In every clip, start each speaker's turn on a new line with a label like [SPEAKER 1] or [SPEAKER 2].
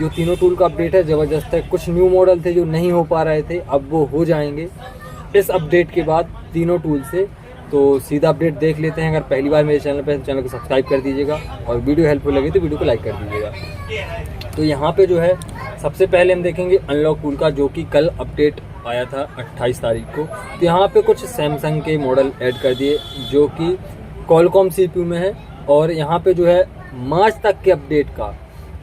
[SPEAKER 1] जो तीनों टूल का अपडेट है ज़बरदस्त है। कुछ न्यू मॉडल थे जो नहीं हो पा रहे थे, अब वो हो जाएंगे इस अपडेट के बाद तीनों टूल से। तो सीधा अपडेट देख लेते हैं। अगर पहली बार मेरे चैनल पर, चैनल को सब्सक्राइब कर दीजिएगा और वीडियो हेल्पफुल लगी तो वीडियो को लाइक कर दीजिएगा। तो यहाँ पे जो है सबसे पहले हम देखेंगे अनलॉक टूल का, जो कि कल अपडेट आया था 28 तारीख को। तो यहाँ पे कुछ सैमसंग के मॉडल ऐड कर दिए जो कि क्वालकॉम CPU में है। और यहाँ पे जो है मार्च तक के अपडेट का,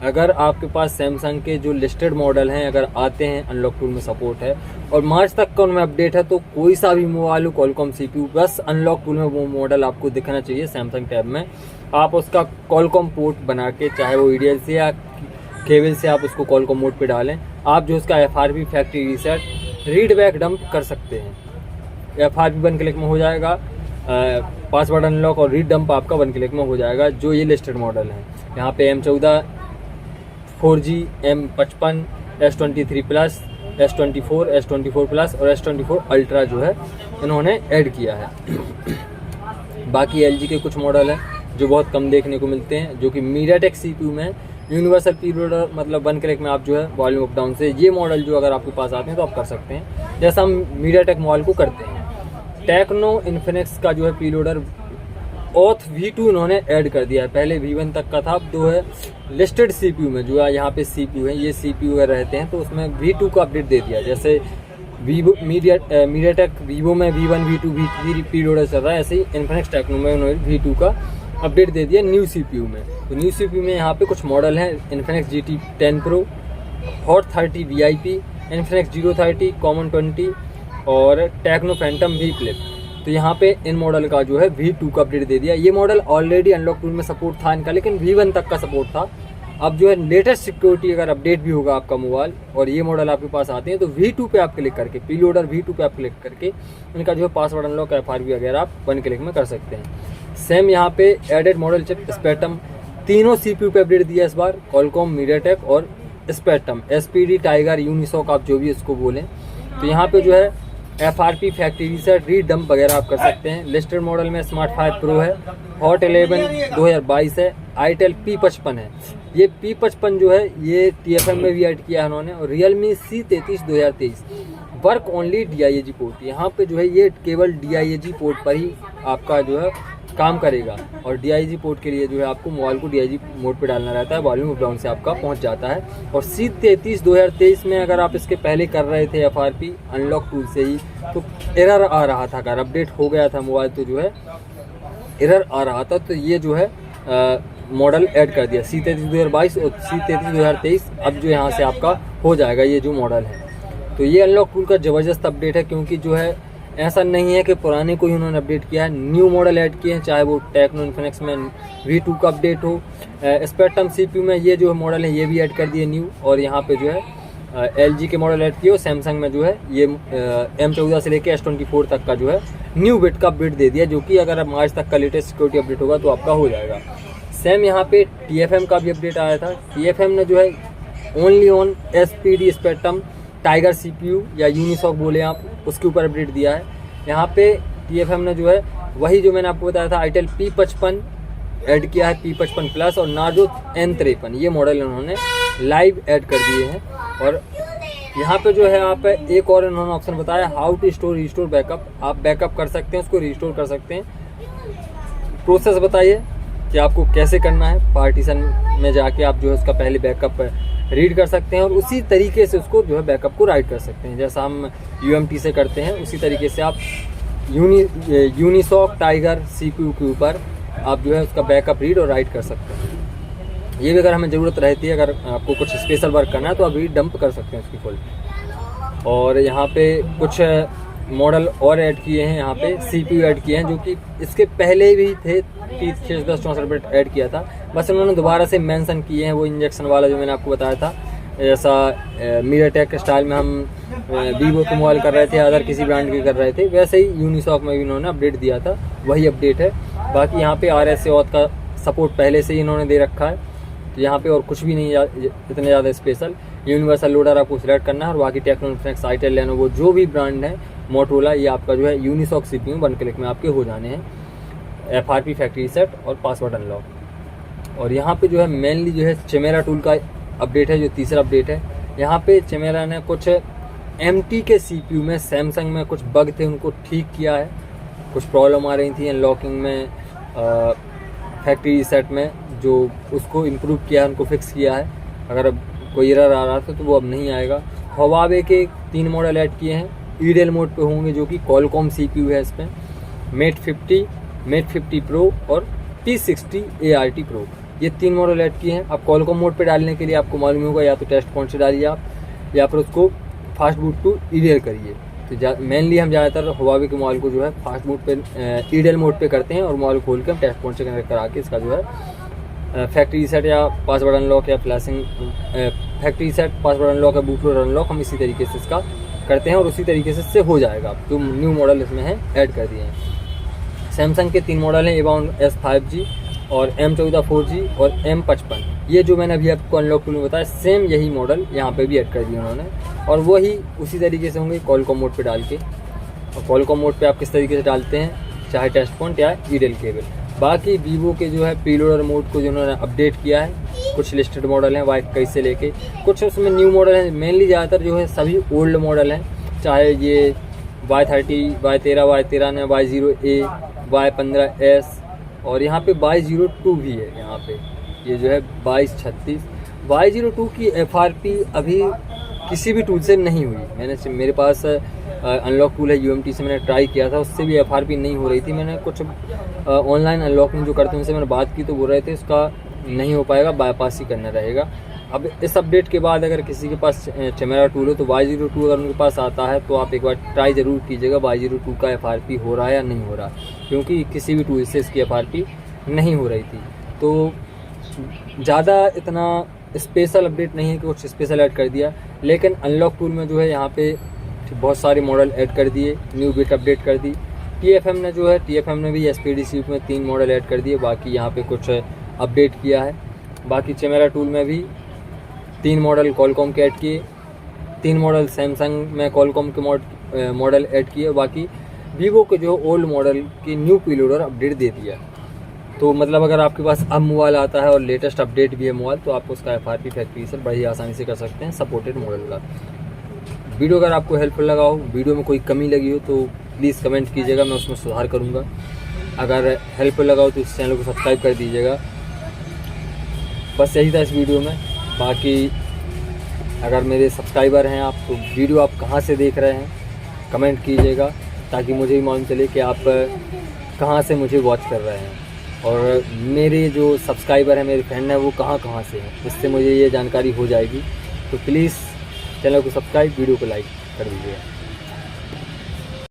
[SPEAKER 1] अगर आपके पास सैमसंग के जो लिस्टेड मॉडल हैं अगर आते हैं, अनलॉक टूल में सपोर्ट है और मार्च तक का उनमें अपडेट है, तो कोई सा भी मोबाइल हो क्वालकॉम CPU, बस अनलॉक टूल में वो मॉडल आपको दिखना चाहिए सैमसंग टैब में। आप उसका क्वालकॉम पोर्ट बना के, चाहे वो EDL से या केबल से, आप उसको क्वालकॉम मोड पे डालें। आप जो उसका FRP factory reset read back dump कर सकते हैं। FRP 1 क्लिक में हो जाएगा, पासवर्ड अनलॉक और रीड डंप आपका 1 क्लिक में हो जाएगा, जो ये लिस्टेड मॉडल है। यहाँ पे M14, 4G, M55, S23 plus, S24, S24 plus और S24 अल्ट्रा जो है इन्होंने ऐड किया है। बाकी LG के कुछ मॉडल हैं जो बहुत कम देखने को मिलते हैं, जो कि मीडियाटेक CPU में है। यूनिवर्सल प्रीलोडर, मतलब 1 क्लिक में आप जो है वॉल्यूम अप डाउन से ये मॉडल जो अगर आपके पास आते हैं तो आप कर सकते हैं, जैसा हम मीडियाटेक मोबाइल को करते हैं। टेक्नो इन्फिनिक्स का जो है प्रीलोडर ऑथ V2 इन्होंने ऐड कर दिया है। पहले V1 तक का था, अब जो है लिस्टेड CPU में जो है यहाँ पे CPU है, ये CPU अगर रहते हैं तो उसमें V2 का अपडेट दे दिया। जैसे वीवो मीडियाटेक वीवो में V1, V2, V3 प्रीलोडर चल रहा है, ऐसे ही इन्फिनिक्स टेक्नो में उन्होंने V2 का अपडेट दे दिया न्यू CPU में। तो न्यू CPU में यहाँ पे कुछ मॉडल हैं, Infinix GT 10 Pro, hot 30 VIP, Infinix 030, common 20 और टेक्नो फैंटम V फ्लिप। तो यहाँ पे इन मॉडल का जो है V2 का अपडेट दे दिया। ये मॉडल ऑलरेडी अनलॉक टूल में सपोर्ट था इनका, लेकिन V1 तक का सपोर्ट था। अब जो है लेटेस्ट सिक्योरिटी अगर अपडेट भी होगा आपका मोबाइल और ये मॉडल आपके पास आते हैं, तो V2 पे आप क्लिक करके, प्रीलोडर V2 पे आप क्लिक करके इनका जो है पासवर्ड अनलॉक, FRP वगैरह आप 1 क्लिक में कर सकते हैं। सेम यहाँ पे एडेड मॉडल चिप स्पेक्ट्रम, तीनों CPU पे अपडेट दिया इस बार, क्वालकॉम, मीडियाटेक और स्पेक्ट्रम, SPD, टाइगर, यूनिसॉक, आप जो भी इसको बोलें। तो यहाँ पे जो है FRP factory reset, read dump वगैरह आप कर सकते हैं। लिस्टेड मॉडल में स्मार्ट 5 प्रो है, हॉट 11 2022 है, आईटेल P55 है। ये P55 जो है ये TFM में भी ऐड किया है उन्होंने। और Realme C33 2023 work only DIAG port, यहाँ पे जो है ये केवल DIAG पोर्ट पर ही आपका जो है काम करेगा। और DIAG पोर्ट के लिए जो है आपको मोबाइल को DIAG मोड पे डालना रहता है, वॉल्यूम अप डाउन से आपका पहुंच जाता है। और C33 2023 में अगर आप इसके पहले कर रहे थे FRP अनलॉक टूल से ही, तो एरर आ रहा था। अगर अपडेट हो गया था मोबाइल तो जो है एरर आ रहा था। तो ये जो है मॉडल ऐड कर दिया C33 2022 और C33 2023, अब जो यहाँ से आपका हो जाएगा ये जो मॉडल है। तो ये अनलॉक टूल का ज़बरदस्त अपडेट है, क्योंकि जो है ऐसा नहीं है कि पुराने को ही उन्होंने अपडेट किया है, न्यू मॉडल ऐड किए हैं, चाहे वो टेक्नो इन्फिनिक्स में V2 का अपडेट हो, स्पेक्ट्रम CPU में ये जो मॉडल है ये भी ऐड कर दिए न्यू। और यहाँ पे जो है LG के मॉडल ऐड किए और सैमसंग में जो है ये M14 से लेकर S24 तक का जो है न्यू बिट का अपडेट दे दिया, जो कि अगर मार्च तक का लेटेस्ट सिक्योरिटी अपडेट होगा तो आपका हो जाएगा। सेम यहाँ पे TFM का भी अपडेट आया था। TFM ने जो है only on SPD spectrum, tiger CPU या यूनिसॉक बोले आप, उसके ऊपर अपडेट दिया है। यहाँ पे TFM ने जो है वही जो मैंने आपको बताया था आईटेल P55 ऐड किया है, P55 प्लस और नार्जो N53, ये मॉडल उन्होंने लाइव ऐड कर दिए हैं। और यहाँ पे जो है आप एक और इन्होंने ऑप्शन बताया, how to store restore backup, आप बैकअप कर सकते हैं, उसको रिस्टोर कर सकते हैं। प्रोसेस बताइए कि आपको कैसे करना है। पार्टीशन में जाके आप जो है उसका पहले बैकअप रीड कर सकते हैं और उसी तरीके से उसको जो है बैकअप को राइट कर सकते हैं, जैसा हम UMT से करते हैं उसी तरीके से आप यूनिसॉक, टाइगर CPU के ऊपर आप जो है उसका बैकअप रीड और राइट कर सकते हैं। ये भी अगर हमें ज़रूरत रहती है, अगर आपको कुछ स्पेशल वर्क करना है तो आप रीड डंप कर सकते हैं उसकी फुल। और यहाँ पे कुछ मॉडल और ऐड किए हैं, यहाँ पे CPU ऐड किए हैं, जो कि इसके पहले भी थे, 3064 ऐड किया था, बस इन्होंने दोबारा से मेंशन किए हैं। वो इंजेक्शन वाला जो मैंने आपको बताया था, जैसा मीडियाटेक स्टाइल में हम वीवो के मोबाइल कर रहे थे, अदर किसी ब्रांड के कर रहे थे, वैसे ही यूनिसॉक में भी इन्होंने अपडेट दिया था, वही अपडेट है। बाकी यहाँ पे RSA ऑथ का सपोर्ट पहले से ही इन्होंने दे रखा है, तो यहाँ पे और कुछ भी नहीं इतने ज़्यादा स्पेशल। यूनिवर्सल लोडर आपको सिलेक्ट करना है और बाकी टेक्नो इन्फिनिक्स, आईटेल, लेनोवो जो भी ब्रांड है, मोटोरोला, ये आपका जो है यूनिसॉक CPU 1 क्लिक में आपके हो जाने हैं। FRP फैक्ट्री सेट और पासवर्ड अनलॉक। और यहाँ पे जो है मेनली जो है चिमेरा टूल का अपडेट है जो तीसरा अपडेट है। यहाँ पे चमेरा ने कुछ MT के CPU में सैमसंग में कुछ बग थे उनको ठीक किया है। कुछ प्रॉब्लम आ रही थी अनलॉकिंग में, फैक्ट्री रीसेट में, जो उसको इम्प्रूव किया है, उनको फिक्स किया है। अगर अब कोई एरर आ रहा था तो वो अब नहीं आएगा। Huawei के 3 मॉडल ऐड किए हैं, ईडेल मोड पे होंगे जो कि कॉलकॉम CPU है इसमें। मेट 50, मेट 50 प्रो और P60 ART प्रो, ये 3 मॉडल ऐड किए हैं। अब कॉलकॉम मोड पे डालने के लिए आपको मालूम होगा या तो टेस्ट पॉइंट से डालिए आप, या फिर उसको फास्ट बूट टू ईडेल करिए। तो मेनली हम ज़्यादातर Huawei के मोबाइल को जो है फास्ट बूट पे ईडेल मोड पे करते हैं और मोबाइल खोल के हम टेस्ट पॉइंट से कनेक्ट करा के इसका जो है फैक्ट्री रीसेट या पासवर्ड अनलॉक या flashing, factory reset, password unlock या बूट लोड अनलॉक हम इसी तरीके से इसका करते हैं और उसी तरीके से इससे हो जाएगा। जो न्यू मॉडल इसमें है ऐड कर दिए हैं। सैमसंग के 3 मॉडल हैं, A52 S 5G और M14 4G और M55। ये जो मैंने अभी आपको अनलॉक टूल में बताया सेम यही मॉडल यहाँ पे भी ऐड कर दिए उन्होंने, और वही उसी तरीके से होंगे कॉलकॉम मोड पे डाल के। और कॉलकॉम मोड पे आप किस तरीके से डालते हैं, चाहे टेस्ट पॉइंट या ईडेल केबल। बाकी वीवो के जो है प्रीलोडर मोड को जिन्होंने अपडेट किया है, कुछ लिस्टेड मॉडल हैं Y21 से लेके, कुछ उसमें न्यू मॉडल हैं। मेनली ज़्यादातर जो है सभी ओल्ड मॉडल हैं, चाहे ये Y30, Y13, Y13 Y0A, Y15S और यहाँ पे Y02 भी है। यहाँ पे ये जो है 2236 Y02 की FRP अभी किसी भी टूल से नहीं हुई। मेरे पास अनलॉक टूल है UMT से, मैंने ट्राई किया था, उससे भी FRP नहीं हो रही थी। मैंने कुछ ऑनलाइन अनलॉकिंग जो करते हैं उनसे मैंने बात की तो बोल रहे थे इसका नहीं हो पाएगा, बाईपास ही करना रहेगा। अब इस अपडेट के बाद अगर किसी के पास चमेरा टूल हो तो Y02 अगर उनके पास आता है तो आप एक बार ट्राई ज़रूर कीजिएगा Y02 का FRP हो रहा है या नहीं हो रहा, क्योंकि किसी भी टूल से इसकी FRP नहीं हो रही थी। तो ज़्यादा इतना स्पेशल अपडेट नहीं है कि कुछ स्पेशल ऐड कर दिया, लेकिन अनलॉक टूल में जो है यहाँ पे बहुत सारे मॉडल ऐड कर दिए, न्यू बिट अपडेट कर दी। TFM ने भी SPD सीरीज में 3 मॉडल ऐड कर दिए, बाकी यहाँ पे कुछ अपडेट किया है। बाकी चमेरा टूल में भी 3 मॉडल कॉलकॉम के ऐड किए, 3 मॉडल सैमसंग में कॉलकॉम के मॉडल ऐड किए। बाकी वीवो के जो ओल्ड मॉडल की न्यू प्रीलोडर अपडेट दे दिया। तो मतलब अगर आपके पास अब मोबाइल आता है और लेटेस्ट अपडेट भी है मोबाइल, तो आप उसका FRP फैक्ट्री से बड़ी आसानी से कर सकते हैं सपोर्टेड मॉडल का। वीडियो अगर आपको हेल्पफुल लगा हो, वीडियो में कोई कमी लगी हो तो प्लीज़ कमेंट कीजिएगा, मैं उसमें सुधार करूँगा। अगर हेल्पफुल लगा हो तो इस चैनल को सब्सक्राइब कर दीजिएगा। बस यही था इस वीडियो में। बाकी अगर मेरे सब्सक्राइबर हैं आप, तो वीडियो आप कहाँ से देख रहे हैं कमेंट कीजिएगा, ताकि मुझे भी मालूम चले कि आप कहाँ से मुझे वॉच कर रहे हैं, और मेरे जो सब्सक्राइबर हैं, मेरे फ्रेंड हैं, वो कहाँ कहाँ से हैं, इससे मुझे ये जानकारी हो जाएगी। तो प्लीज़ चैनल को सब्सक्राइब, वीडियो को लाइक कर दीजिएगा।